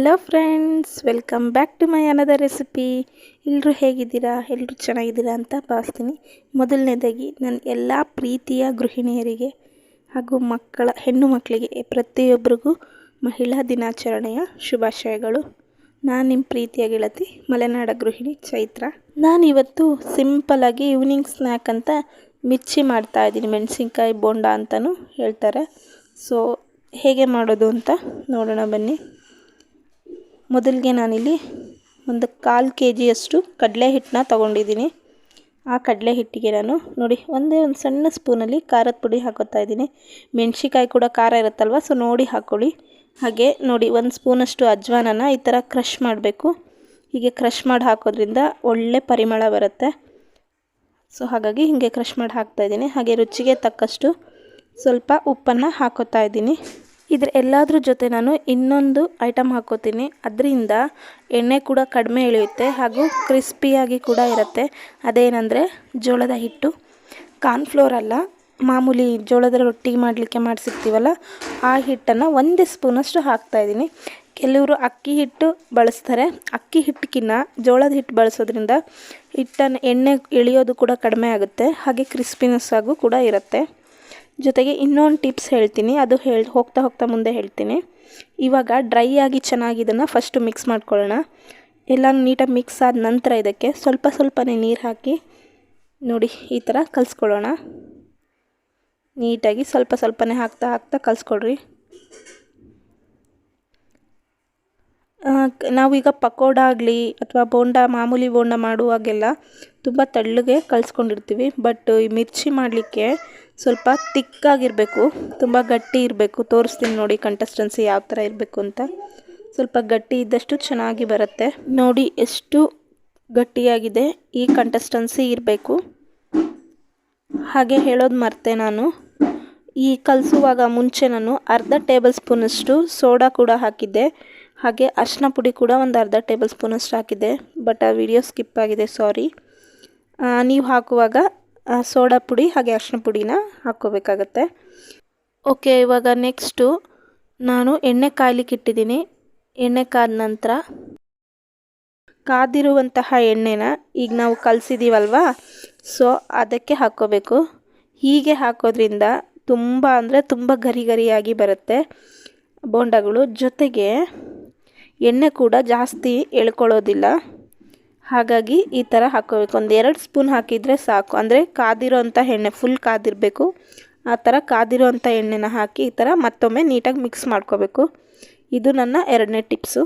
Hello friends, welcome back to my another recipe. ಎಲ್ಲರೂ ಹೇಗಿದ್ದೀರಾ? ಎಲ್ಲರೂ ಚೆನ್ನಾಗಿದ್ದೀರಾ ಅಂತ ಭಾವಿಸ್ತೀನಿ. ಮೊದಲನೇದಾಗಿ ನನ್ನ ಎಲ್ಲ ಪ್ರೀತಿಯ ಗೃಹಿಣಿಯರಿಗೆ ಹಾಗೂ ಹೆಣ್ಣು ಮಕ್ಕಳಿಗೆ ಪ್ರತಿಯೊಬ್ಬರಿಗೂ ಮಹಿಳಾ ದಿನಾಚರಣೆಯ ಶುಭಾಶಯಗಳು. ನಾನು ನಿಮ್ಮ ಪ್ರೀತಿಯ ಗೆಳತಿ ಮಲೆನಾಡ ಗೃಹಿಣಿ ಚೈತ್ರ. ನಾನಿವತ್ತು ಸಿಂಪಲ್ಲಾಗಿ ಈವ್ನಿಂಗ್ ಸ್ನ್ಯಾಕ್ ಅಂತ ಮಿರ್ಚಿ ಮಾಡ್ತಾಯಿದ್ದೀನಿ. ಮೆಣಸಿನ್ಕಾಯಿ ಬೋಂಡ ಅಂತಲೂ ಹೇಳ್ತಾರೆ. ಸೊ ಹೇಗೆ ಮಾಡೋದು ಅಂತ ನೋಡೋಣ ಬನ್ನಿ. ಮೊದಲಿಗೆ ನಾನಿಲ್ಲಿ ಒಂದು 1/4 kg ಕಡಲೆ ಹಿಟ್ಟನ್ನ ತೊಗೊಂಡಿದ್ದೀನಿ. ಆ ಕಡಲೆ ಹಿಟ್ಟಿಗೆ ನಾನು ನೋಡಿ ಒಂದು ಸಣ್ಣ ಸ್ಪೂನಲ್ಲಿ ಖಾರದ ಪುಡಿ ಹಾಕೋತಾ ಇದ್ದೀನಿ. ಮೆಣಸಿಕಾಯಿ ಕೂಡ ಖಾರ ಇರುತ್ತಲ್ವ, ಸೊ ನೋಡಿ ಹಾಕ್ಕೊಳ್ಳಿ. ಹಾಗೆ ನೋಡಿ 1 ಸ್ಪೂನಷ್ಟು ಅಜ್ವಾನನ ಈ ಥರ ಕ್ರಷ್ ಮಾಡಬೇಕು. ಹೀಗೆ ಕ್ರಷ್ ಮಾಡಿ ಹಾಕೋದ್ರಿಂದ ಒಳ್ಳೆ ಪರಿಮಳ ಬರುತ್ತೆ. ಸೊ ಹಾಗಾಗಿ ಹೀಗೆ ಕ್ರಷ್ ಮಾಡಿ ಹಾಕ್ತಾಯಿದ್ದೀನಿ. ಹಾಗೆ ರುಚಿಗೆ ತಕ್ಕಷ್ಟು ಸ್ವಲ್ಪ ಉಪ್ಪನ್ನು ಹಾಕೋತಾ ಇದ್ದೀನಿ. ಇದ್ರ ಎಲ್ಲದ್ರ ಜೊತೆ ನಾನು ಇನ್ನೊಂದು ಐಟಮ್ ಹಾಕೋತೀನಿ. ಅದರಿಂದ ಎಣ್ಣೆ ಕೂಡ ಕಡಿಮೆ ಇಳಿಯುತ್ತೆ ಹಾಗೂ ಕ್ರಿಸ್ಪಿಯಾಗಿ ಕೂಡ ಇರುತ್ತೆ. ಅದೇನೆಂದರೆ ಜೋಳದ ಹಿಟ್ಟು. ಕಾರ್ನ್ಫ್ಲೋರ್ ಅಲ್ಲ, ಮಾಮೂಲಿ ಜೋಳದ ರೊಟ್ಟಿ ಮಾಡಲಿಕ್ಕೆ ಮಾಡಿಸಿರ್ತೀವಲ್ಲ ಆ ಹಿಟ್ಟನ್ನು 1 ಸ್ಪೂನಷ್ಟು ಹಾಕ್ತಾಯಿದ್ದೀನಿ. ಕೆಲವರು ಅಕ್ಕಿ ಹಿಟ್ಟು ಬಳಸ್ತಾರೆ. ಅಕ್ಕಿ ಹಿಟ್ಟಕ್ಕಿಂತ ಜೋಳದ ಹಿಟ್ಟು ಬಳಸೋದ್ರಿಂದ ಹಿಟ್ಟನ್ನು ಎಣ್ಣೆ ಇಳಿಯೋದು ಕೂಡ ಕಡಿಮೆ ಆಗುತ್ತೆ. ಹಾಗೆ ಕ್ರಿಸ್ಪಿನೆಸ್ ಆಗು ಕೂಡ ಇರುತ್ತೆ. ಜೊತೆಗೆ ಇನ್ನೊಂದು ಟಿಪ್ಸ್ ಹೇಳ್ತೀನಿ, ಅದು ಹೋಗ್ತಾ ಮುಂದೆ ಹೇಳ್ತೀನಿ. ಇವಾಗ ಡ್ರೈ ಆಗಿ ಚೆನ್ನಾಗಿ ಇದನ್ನು ಫಸ್ಟು ಮಿಕ್ಸ್ ಮಾಡ್ಕೊಳ್ಳೋಣ. ಎಲ್ಲ ನೀಟಾಗಿ ಮಿಕ್ಸ್ ಆದ ನಂತರ ಇದಕ್ಕೆ ಸ್ವಲ್ಪನೇ ನೀರು ಹಾಕಿ ನೋಡಿ ಈ ಥರ ಕಲಿಸ್ಕೊಳ್ಳೋಣ. ನೀಟಾಗಿ ಸ್ವಲ್ಪನೇ ಹಾಕ್ತಾ ಕಲಿಸ್ಕೊಳ್ರಿ. ನಾವೀಗ ಪಕೋಡ ಆಗಲಿ ಅಥವಾ ಮಾಮೂಲಿ ಬೋಂಡ ಮಾಡುವಾಗೆಲ್ಲ ತುಂಬ ತೆಳ್ಳಗೆ ಕಲಿಸ್ಕೊಂಡಿರ್ತೀವಿ. ಬಟ್ ಈ ಮಿರ್ಚಿ ಮಾಡಲಿಕ್ಕೆ ಸ್ವಲ್ಪ ತಿಕ್ಕಾಗಿರಬೇಕು, ತುಂಬ ಗಟ್ಟಿ ಇರಬೇಕು. ತೋರಿಸ್ತೀನಿ ನೋಡಿ ಕನ್ಸಿಸ್ಟೆನ್ಸಿ ಯಾವ ಥರ ಇರಬೇಕು ಅಂತ. ಸ್ವಲ್ಪ ಗಟ್ಟಿ ಇದ್ದಷ್ಟು ಚೆನ್ನಾಗಿ ಬರುತ್ತೆ. ನೋಡಿ ಎಷ್ಟು ಗಟ್ಟಿಯಾಗಿದೆ, ಈ ಕನ್ಸಿಸ್ಟೆನ್ಸಿ ಇರಬೇಕು. ಹಾಗೆ ಹೇಳೋದು ಮರ್ತೆ ನಾನು, ಈ ಕಲಿಸುವಾಗ ಮುಂಚೆ ನಾನು ಅರ್ಧ ಟೇಬಲ್ ಸ್ಪೂನಷ್ಟು ಸೋಡಾ ಕೂಡ ಹಾಕಿದ್ದೆ. ಹಾಗೆ ಅರಿಶಿನ ಪುಡಿ ಕೂಡ ಒಂದು ಅರ್ಧ ಟೇಬಲ್ ಸ್ಪೂನಷ್ಟು ಹಾಕಿದ್ದೆ. ಬಟ್ ಆ ವಿಡಿಯೋ ಸ್ಕಿಪ್ ಆಗಿದೆ, ಸಾರಿ. ನೀವು ಹಾಕುವಾಗ ಸೋಡಾ ಪುಡಿ ಹಾಗೆ ಅರಿಶಿನ ಪುಡಿನ ಹಾಕ್ಕೋಬೇಕಾಗತ್ತೆ. ಓಕೆ, ಇವಾಗ ನೆಕ್ಸ್ಟು ನಾನು ಎಣ್ಣೆ ಕಾಯ್ಲಿಕ್ಕೆ ಇಟ್ಟಿದ್ದೀನಿ. ಎಣ್ಣೆ ಕಾದ ನಂತರ ಕಾದಿರುವಂತಹ ಎಣ್ಣೆನ ಈಗ ನಾವು ಕಲಸಿದ್ದೀವಲ್ವ, ಸೊ ಅದಕ್ಕೆ ಹಾಕ್ಕೋಬೇಕು. ಹೀಗೆ ಹಾಕೋದ್ರಿಂದ ತುಂಬ ಅಂದರೆ ತುಂಬ ಗರಿಯಾಗಿ ಬರುತ್ತೆ ಬೋಂಡಗಳು. ಜೊತೆಗೆ ಎಣ್ಣೆ ಕೂಡ ಜಾಸ್ತಿ ಎಳ್ಕೊಳ್ಳೋದಿಲ್ಲ. ಹಾಗಾಗಿ ಈ ಥರ ಹಾಕ್ಕೋಬೇಕು. 1-2 ಸ್ಪೂನ್ ಹಾಕಿದರೆ ಸಾಕು. ಅಂದರೆ ಕಾದಿರೋಂಥ ಎಣ್ಣೆ ಫುಲ್ ಕಾದಿರಬೇಕು. ಆ ಥರ ಕಾದಿರೋಂಥ ಎಣ್ಣೆನ ಹಾಕಿ ಈ ಥರ ಮತ್ತೊಮ್ಮೆ ನೀಟಾಗಿ ಮಿಕ್ಸ್ ಮಾಡ್ಕೋಬೇಕು. ಇದು ನನ್ನ 2ನೇ ಟಿಪ್ಸು.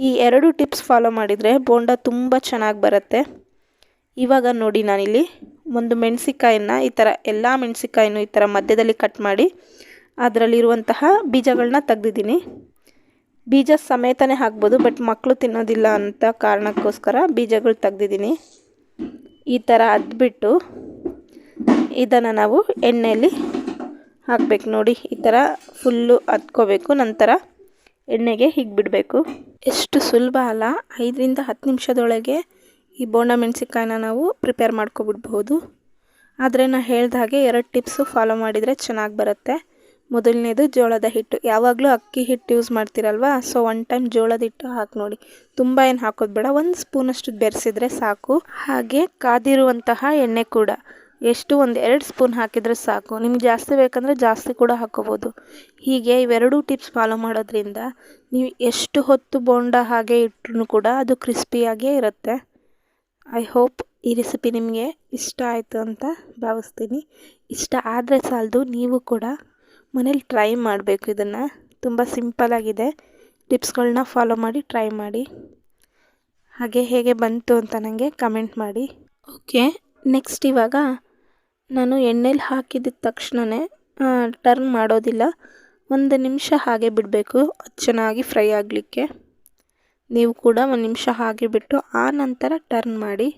ಈ 2 ಟಿಪ್ಸ್ ಫಾಲೋ ಮಾಡಿದರೆ ಬೋಂಡ ತುಂಬ ಚೆನ್ನಾಗಿ ಬರುತ್ತೆ. ಇವಾಗ ನೋಡಿ ನಾನಿಲ್ಲಿ ಒಂದು ಮೆಣಸಿಕಾಯಿನ ಈ ಥರ ಎಲ್ಲ ಮೆಣಸಿಕಾಯಿನೂ ಈ ಥರ ಮಧ್ಯದಲ್ಲಿ ಕಟ್ ಮಾಡಿ ಅದರಲ್ಲಿರುವಂತಹ ಬೀಜಗಳನ್ನ ತೆಗ್ದಿದ್ದೀನಿ. ಬೀಜ ಸಮೇತನೇ ಹಾಕ್ಬೋದು, ಬಟ್ ಮಕ್ಕಳು ತಿನ್ನೋದಿಲ್ಲ ಅಂತ ಕಾರಣಕ್ಕೋಸ್ಕರ ಬೀಜಗಳು ತೆಗ್ದಿದ್ದೀನಿ. ಈ ಥರ ಅದ್ಬಿಟ್ಟು ಇದನ್ನು ನಾವು ಎಣ್ಣೆಯಲ್ಲಿ ಹಾಕಬೇಕು. ನೋಡಿ ಈ ಥರ ಫುಲ್ಲು ಅದ್ಕೋಬೇಕು. ನಂತರ ಎಣ್ಣೆಗೆ ಹೀಗೆ ಬಿಡಬೇಕು. ಎಷ್ಟು ಸುಲಭ ಅಲ್ಲ, 5ರಿಂದ 10 ನಿಮಿಷದೊಳಗೆ ಈ ಬೋಂಡ ಮೆಣಸಿಕಾಯಿನ ನಾವು ಪ್ರಿಪೇರ್ ಮಾಡ್ಕೊಬಿಡ್ಬಹುದು. ಆದರೆ ನಾನು ಹೇಳ್ದ ಹಾಗೆ 2 ಟಿಪ್ಸು ಫಾಲೋ ಮಾಡಿದರೆ ಚೆನ್ನಾಗಿ ಬರುತ್ತೆ. ಮೊದಲನೇದು ಜೋಳದ ಹಿಟ್ಟು. ಯಾವಾಗಲೂ ಅಕ್ಕಿ ಹಿಟ್ಟು ಯೂಸ್ ಮಾಡ್ತೀರಲ್ವ, ಸೊ 1 ಟೈಮ್ ಜೋಳದ ಹಿಟ್ಟು ಹಾಕಿ ನೋಡಿ. ತುಂಬ ಏನು ಹಾಕೋದು ಬೇಡ, 1 ಸ್ಪೂನಷ್ಟು ಬೆರೆಸಿದ್ರೆ ಸಾಕು. ಹಾಗೆ ಕಾದಿರುವಂತಹ ಎಣ್ಣೆ ಕೂಡ ಎಷ್ಟು 1-2 ಸ್ಪೂನ್ ಹಾಕಿದರೆ ಸಾಕು. ನಿಮ್ಗೆ ಜಾಸ್ತಿ ಬೇಕಂದರೆ ಜಾಸ್ತಿ ಕೂಡ ಹಾಕೋಬೋದು. ಹೀಗೆ ಇವೆರಡೂ ಟಿಪ್ಸ್ ಫಾಲೋ ಮಾಡೋದ್ರಿಂದ ನೀವು ಎಷ್ಟು ಹೊತ್ತು ಬೋಂಡ ಹಾಗೆ ಇಟ್ಟರೂ ಕೂಡ ಅದು ಕ್ರಿಸ್ಪಿಯಾಗೇ ಇರುತ್ತೆ. ಐ ಹೋಪ್ ಈ ರೆಸಿಪಿ ನಿಮಗೆ ಇಷ್ಟ ಆಯಿತು ಅಂತ ಭಾವಿಸ್ತೀನಿ. ಇಷ್ಟ ಆದರೆ ಸಾಲದು, ನೀವು ಕೂಡ ಮನೇಲಿ ಟ್ರೈ ಮಾಡಬೇಕು. ಇದನ್ನು ತುಂಬ ಸಿಂಪಲ್ಲಾಗಿದೆ. ಟಿಪ್ಸ್ಗಳನ್ನ ಫಾಲೋ ಮಾಡಿ ಟ್ರೈ ಮಾಡಿ. ಹಾಗೆ ಹೇಗೆ ಬಂತು ಅಂತ ನನಗೆ ಕಮೆಂಟ್ ಮಾಡಿ. ಓಕೆ, ನೆಕ್ಸ್ಟ್ ಇವಾಗ ನಾನು ಎಣ್ಣೆಲಿ ಹಾಕಿದ ತಕ್ಷಣವೇ ಟರ್ನ್ ಮಾಡೋದಿಲ್ಲ. 1 ನಿಮಿಷ ಹಾಗೆ ಬಿಡಬೇಕು ಚೆನ್ನಾಗಿ ಫ್ರೈ ಆಗಲಿಕ್ಕೆ. ನೀವು ಕೂಡ 1 ನಿಮಿಷ ಹಾಗೆ ಬಿಟ್ಟು ಆ ನಂತರ ಟರ್ನ್ ಮಾಡಿ.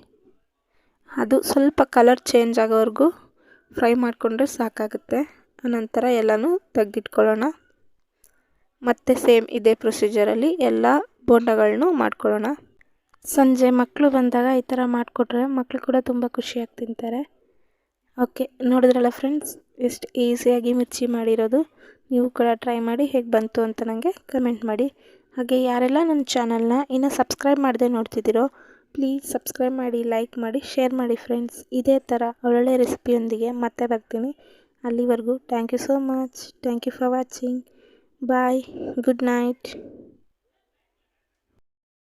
ಅದು ಸ್ವಲ್ಪ ಕಲರ್ ಚೇಂಜ್ ಆಗೋವರೆಗೂ ಫ್ರೈ ಮಾಡಿಕೊಂಡ್ರೆ ಸಾಕಾಗುತ್ತೆ. ಆನಂತರ ಎಲ್ಲನೂ ತೆಗೆದಿಟ್ಕೊಳ್ಳೋಣ. ಮತ್ತು ಸೇಮ್ ಇದೇ ಪ್ರೊಸೀಜರಲ್ಲಿ ಎಲ್ಲ ಬೋಂಡಗಳನ್ನೂ ಮಾಡ್ಕೊಳ್ಳೋಣ. ಸಂಜೆ ಮಕ್ಕಳು ಬಂದಾಗ ಈ ಥರ ಮಾಡಿಕೊಟ್ರೆ ಮಕ್ಕಳು ಕೂಡ ತುಂಬ ಖುಷಿಯಾಗಿ ತಿಂತಾರೆ. ಓಕೆ, ನೋಡಿದ್ರಲ್ಲ ಫ್ರೆಂಡ್ಸ್, ಎಷ್ಟು ಈಸಿಯಾಗಿ ಮಿರ್ಚಿ ಮಾಡಿರೋದು. ನೀವು ಕೂಡ ಟ್ರೈ ಮಾಡಿ ಹೇಗೆ ಬಂತು ಅಂತ ನನಗೆ ಕಮೆಂಟ್ ಮಾಡಿ. ಹಾಗೆ ಯಾರೆಲ್ಲ ನನ್ನ ಚಾನಲ್ನ ಇನ್ನೂ ಸಬ್ಸ್ಕ್ರೈಬ್ ಮಾಡದೆ ನೋಡ್ತಿದ್ದೀರೋ ಪ್ಲೀಸ್ ಸಬ್ಸ್ಕ್ರೈಬ್ ಮಾಡಿ, ಲೈಕ್ ಮಾಡಿ, ಶೇರ್ ಮಾಡಿ ಫ್ರೆಂಡ್ಸ್. ಇದೇ ಥರ ಒಳ್ಳೊಳ್ಳೆ ರೆಸಿಪಿಯೊಂದಿಗೆ ಮತ್ತೆ ಬರ್ತೀನಿ. ಅಲ್ಲಿವರೆಗೂ thank you so much. Thank you for watching. Bye. Good night.